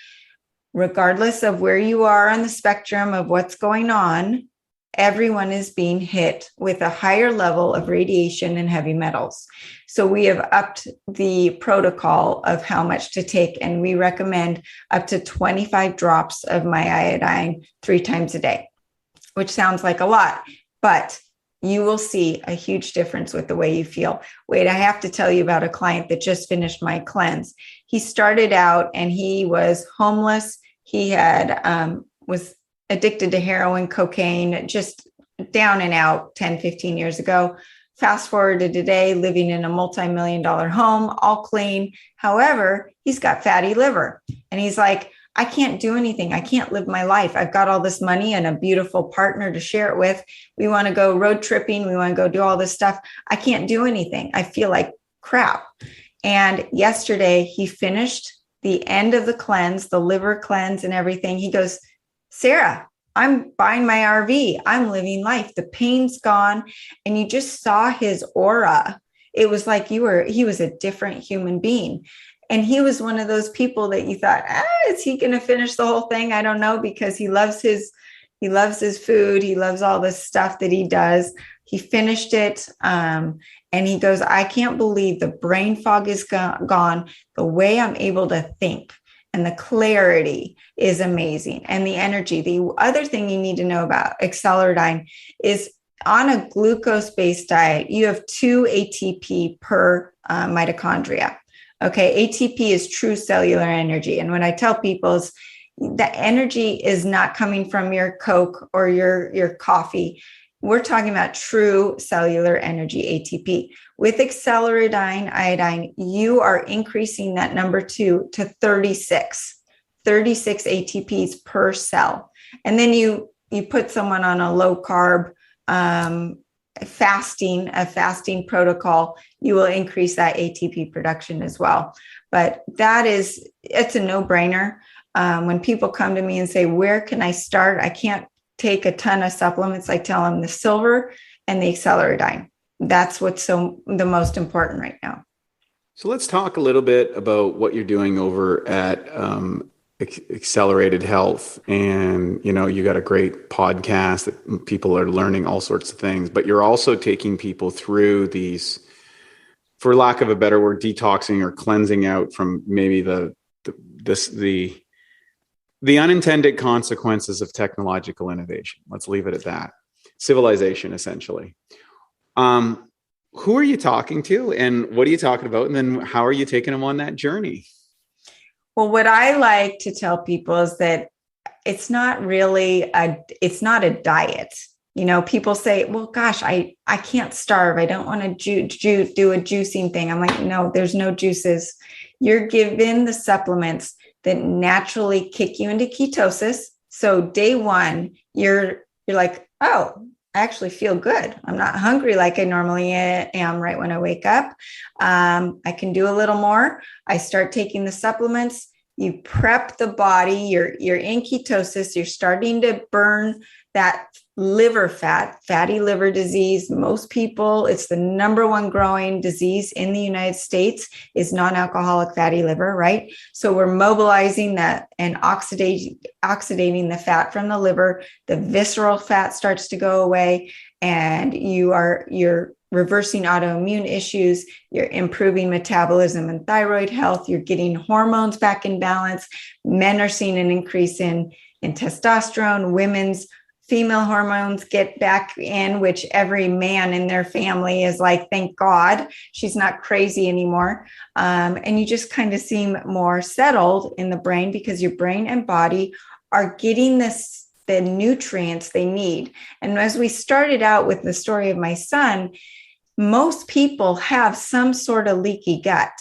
regardless of where you are on the spectrum of what's going on, everyone is being hit with a higher level of radiation and heavy metals. So we have upped the protocol of how much to take, and we recommend up to 25 drops of my iodine 3 times a day, which sounds like a lot, but you will see a huge difference with the way you feel. Wait, I have to tell you about a client that just finished my cleanse. He started out and he was homeless. He had was addicted to heroin, cocaine, just down and out 10, 15 years ago. Fast forward to today, living in a multi-million-dollar home, all clean. However, he's got fatty liver. And he's like, I can't do anything. I can't live my life. I've got all this money and a beautiful partner to share it with. We want to go road tripping. We want to go do all this stuff. I can't do anything. I feel like crap. And yesterday he finished the end of the cleanse, the liver cleanse and everything. He goes, Sara, I'm buying my RV. I'm living life. The pain's gone. And you just saw his aura. It was like he was a different human being. And he was one of those people that you thought, is he going to finish the whole thing? I don't know, because he loves his food. He loves all this stuff that he does. He finished it. And he goes, I can't believe the brain fog is gone. The way I'm able to think and the clarity is amazing. And the energy. The other thing you need to know about Acceleradine is on a glucose-based diet, you have 2 ATP per mitochondria. Okay, ATP is true cellular energy. And what I tell people is that energy is not coming from your Coke or your coffee. We're talking about true cellular energy, ATP. With Acceleradine iodine, you are increasing that number 2 to 36 ATPs per cell. And then you put someone on a low carb fasting protocol, you will increase that ATP production as well. But it's a no-brainer. When people come to me and say, where can I start? I can't take a ton of supplements. I tell them the silver and the Acceleradine. That's what's the most important right now. So let's talk a little bit about what you're doing over at Accelerated Health. And, you got a great podcast that people are learning all sorts of things, but you're also taking people through these, for lack of a better word, detoxing or cleansing out from maybe the unintended consequences of technological innovation. Let's leave it at that. Civilization, essentially. Who are you talking to and what are you talking about? And then how are you taking them on that journey? Well, what I like to tell people is that it's not a diet. People say, well, gosh, I can't starve. I don't want to do a juicing thing. I'm like, no, there's no juices. You're given the supplements that naturally kick you into ketosis. So day one, you're like, oh, I actually feel good. I'm not hungry like I normally am right when I wake up. I can do a little more. I start taking the supplements. You prep the body. You're in ketosis. You're starting to burn that liver fat, fatty liver disease. Most people, it's the number one growing disease in the United States is non-alcoholic fatty liver, right? So we're mobilizing that and oxidating the fat from the liver. The visceral fat starts to go away, and you're reversing autoimmune issues. You're improving metabolism and thyroid health. You're getting hormones back in balance. Men are seeing an increase in testosterone. Women's female hormones get back in, which every man in their family is like, thank God she's not crazy anymore. And you just kind of seem more settled in the brain because your brain and body are getting the nutrients they need. And as we started out with the story of my son, most people have some sort of leaky gut.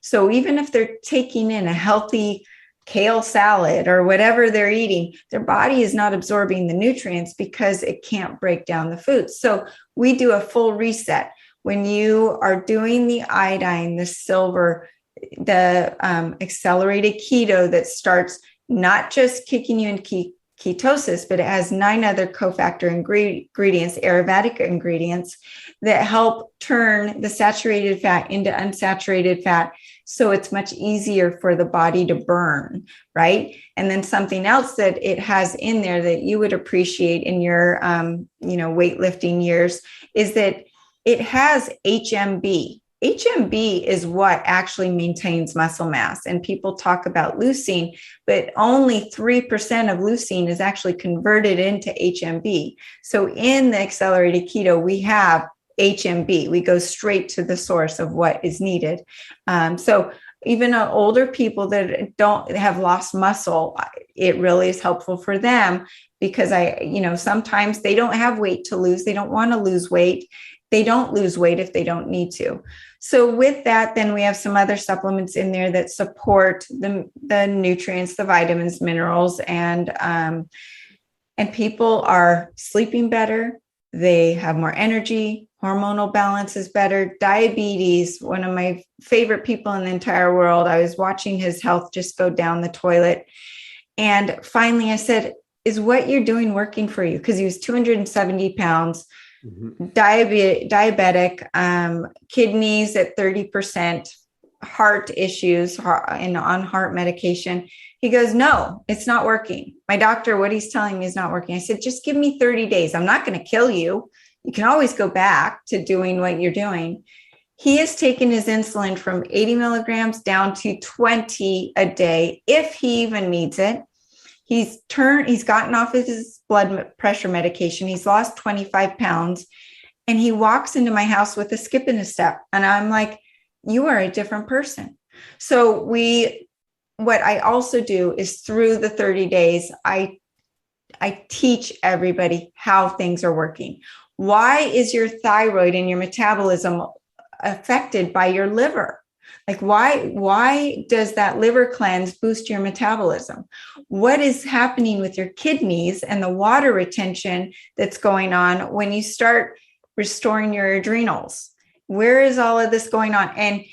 So even if they're taking in a healthy kale salad or whatever they're eating, their body is not absorbing the nutrients because it can't break down the food. So we do a full reset. When you are doing the iodine, the silver, the accelerated keto that starts not just kicking you into ketosis, but it has 9 other cofactor ingredients, aromatic ingredients that help turn the saturated fat into unsaturated fat. So it's much easier for the body to burn, right? And then something else that it has in there that you would appreciate in your, weightlifting years is that it has HMB. HMB is what actually maintains muscle mass. And people talk about leucine, but only 3% of leucine is actually converted into HMB. So in the accelerated keto, we have HMB. We go straight to the source of what is needed. So even older people that don't have lost muscle, it really is helpful for them because sometimes they don't have weight to lose. They don't want to lose weight. They don't lose weight if they don't need to. So with that, then we have some other supplements in there that support the nutrients, the vitamins, minerals, and people are sleeping better. They have more energy. Hormonal balance is better. Diabetes, one of my favorite people in the entire world. I was watching his health just go down the toilet. And finally I said, is what you're doing working for you? Because he was 270 pounds. Mm-hmm. Diabetic, kidneys at 30%, heart issues, and on heart medication. He goes, no, it's not working. My doctor, what he's telling me is not working. I said, just give me 30 days. I'm not going to kill you. You can always go back to doing what you're doing. He has taken his insulin from 80 milligrams down to 20 a day, if he even needs it. He's gotten off of his blood pressure medication. He's lost 25 pounds and he walks into my house with a skip and a step. And I'm like, you are a different person. So what I also do is through the 30 days, I teach everybody how things are working. Why is your thyroid and your metabolism affected by your liver? Like why does that liver cleanse boost your metabolism? What is happening with your kidneys and the water retention that's going on when you start restoring your adrenals? Where is all of this going on? And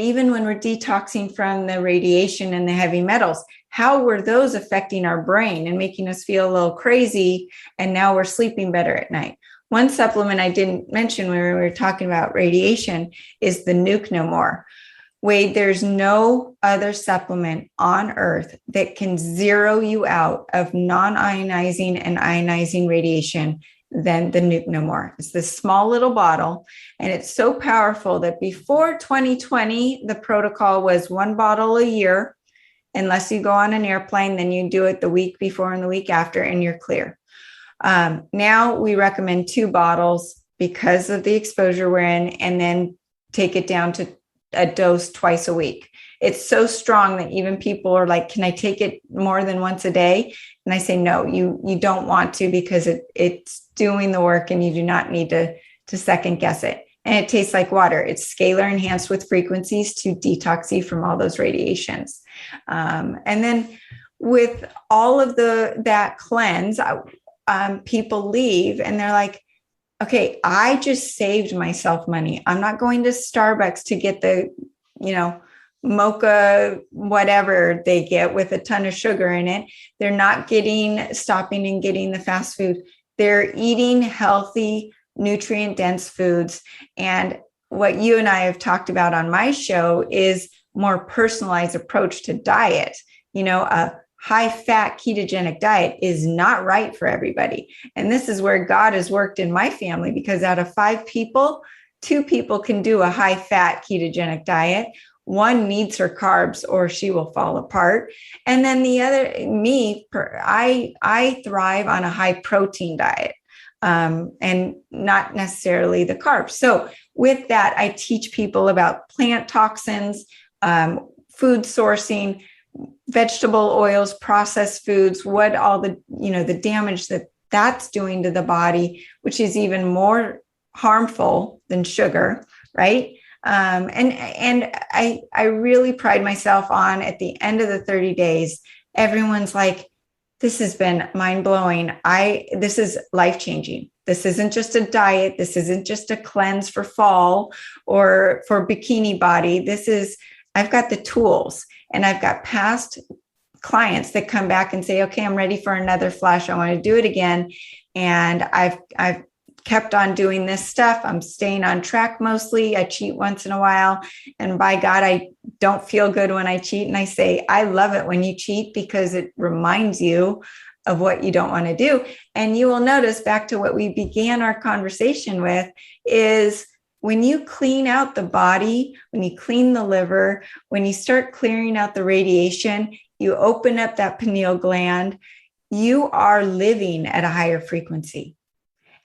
even when we're detoxing from the radiation and the heavy metals, how were those affecting our brain and making us feel a little crazy? And now we're sleeping better at night. One supplement I didn't mention when we were talking about radiation is the Nuke No More. Wade, there's no other supplement on earth that can zero you out of non-ionizing and ionizing radiation than the Nuke No More. It's this small little bottle, and it's so powerful that before 2020, the protocol was 1 bottle a year. Unless you go on an airplane, then you do it the week before and the week after, and you're clear. Now we recommend 2 bottles because of the exposure we're in, and then take it down to a dose twice a week. It's so strong that even people are like, can I take it more than once a day? And I say, no, you don't want to, because it's doing the work and you do not need to second guess it. And it tastes like water. It's scalar enhanced with frequencies to detox you from all those radiations. And then with all of that cleanse, people leave and they're like, okay, I just saved myself money. I'm not going to Starbucks to get the, mocha, whatever they get with a ton of sugar in it. They're not stopping and getting the fast food. They're eating healthy, nutrient-dense foods. And what you and I have talked about on my show is more personalized approach to diet. A high-fat ketogenic diet is not right for everybody. And this is where God has worked in my family, because out of 5 people, 2 people can do a high-fat ketogenic diet. 1 needs her carbs or she will fall apart. And then the other, I thrive on a high-protein diet and not necessarily the carbs. So with that, I teach people about plant toxins, food sourcing, vegetable oils, processed foods, what all the damage that's doing to the body, which is even more harmful than sugar, right? And I really pride myself on, at the end of the 30 days, everyone's like, this has been mind blowing. This is life changing. This isn't just a diet. This isn't just a cleanse for fall or for bikini body. I've got the tools, and I've got past clients that come back and say, okay, I'm ready for another flush. I want to do it again. And I've kept on doing this stuff. I'm staying on track mostly. I cheat once in a while. And by God, I don't feel good when I cheat. And I say, I love it when you cheat, because it reminds you of what you don't want to do. And you will notice, back to what we began our conversation with, is when you clean out the body, when you clean the liver, when you start clearing out the radiation, you open up that pineal gland, you are living at a higher frequency.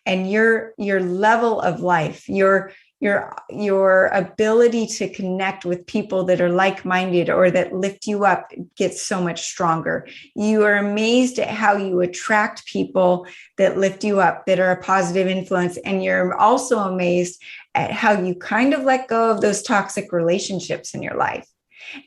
And your level of life, your ability to connect with people that are like-minded or that lift you up gets so much stronger. You are amazed at how you attract people that lift you up, that are a positive influence. And you're also amazed at how you kind of let go of those toxic relationships in your life.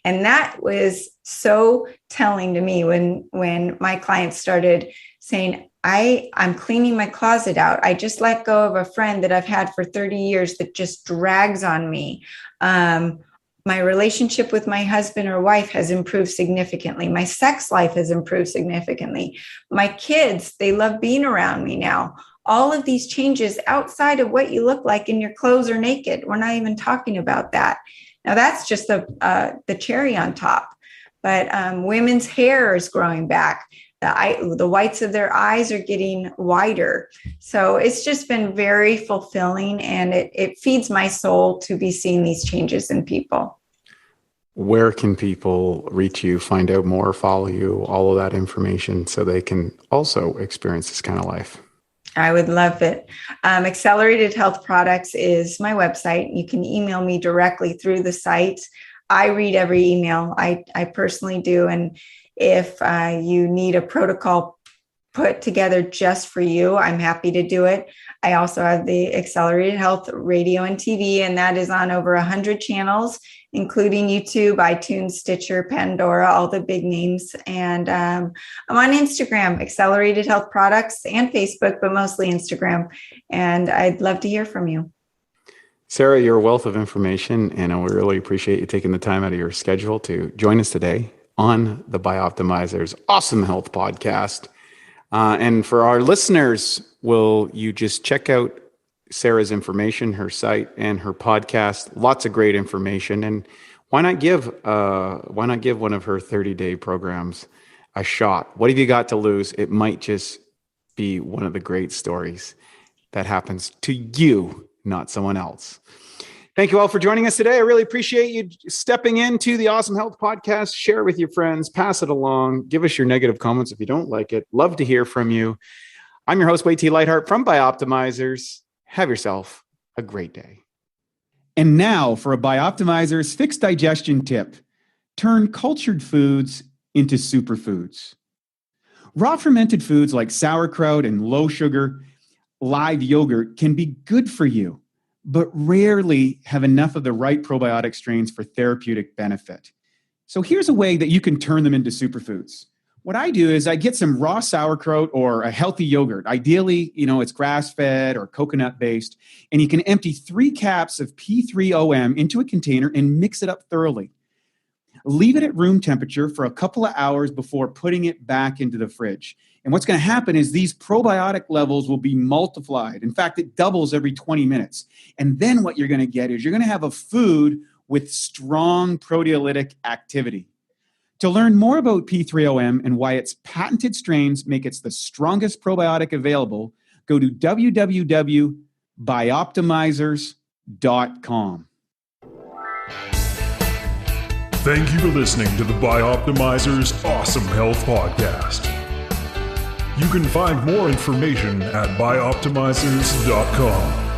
And that was so telling to me when my clients started saying, I'm cleaning my closet out. I just let go of a friend that I've had for 30 years that just drags on me. My relationship with my husband or wife has improved significantly. My sex life has improved significantly. My kids, they love being around me now. All of these changes outside of what you look like in your clothes or naked. We're not even talking about that. Now, that's just the cherry on top. But women's hair is growing back. The whites of their eyes are getting whiter. So it's just been very fulfilling, and it feeds my soul to be seeing these changes in people. Where can people reach you, find out more, follow you, all of that information, so they can also experience this kind of life? I would love it. Accelerated Health Products is my website. You can email me directly through the site. I read every email. I personally do. And if you need a protocol put together just for you, I'm happy to do it. I also have the Accelerated Health radio and TV, and that is on over 100 channels, including YouTube, iTunes, Stitcher, Pandora, all the big names. And I'm on Instagram, Accelerated Health Products, and Facebook, but mostly Instagram. And I'd love to hear from you. Sara, you're a wealth of information, and I really appreciate you taking the time out of your schedule to join us today on the Bioptimizers Awesome Health Podcast. And for our listeners, will you just check out Sara's information, her site, and her podcast? Lots of great information. And why not give one of her 30-day programs a shot? What have you got to lose? It might just be one of the great stories that happens to you, not someone else. Thank you all for joining us today. I really appreciate you stepping into the Awesome Health Podcast. Share it with your friends, pass it along, give us your negative comments if you don't like it. Love to hear from you. I'm your host, Wade T. Lightheart from Bioptimizers. Have yourself a great day. And now for a Bioptimizers fixed digestion tip. Turn cultured foods into superfoods. Raw fermented foods like sauerkraut and low sugar live yogurt can be good for you, but rarely have enough of the right probiotic strains for therapeutic benefit. So here's a way that you can turn them into superfoods. What I do is I get some raw sauerkraut or a healthy yogurt. Ideally, it's grass-fed or coconut-based, and you can empty 3 caps of P3OM into a container and mix it up thoroughly. Leave it at room temperature for a couple of hours before putting it back into the fridge. And what's going to happen is these probiotic levels will be multiplied. In fact, it doubles every 20 minutes. And then what you're going to get is you're going to have a food with strong proteolytic activity. To learn more about P3OM and why its patented strains make it the strongest probiotic available, go to www.bioptimizers.com. Thank you for listening to the Bioptimizers Awesome Health Podcast. You can find more information at bioptimizers.com.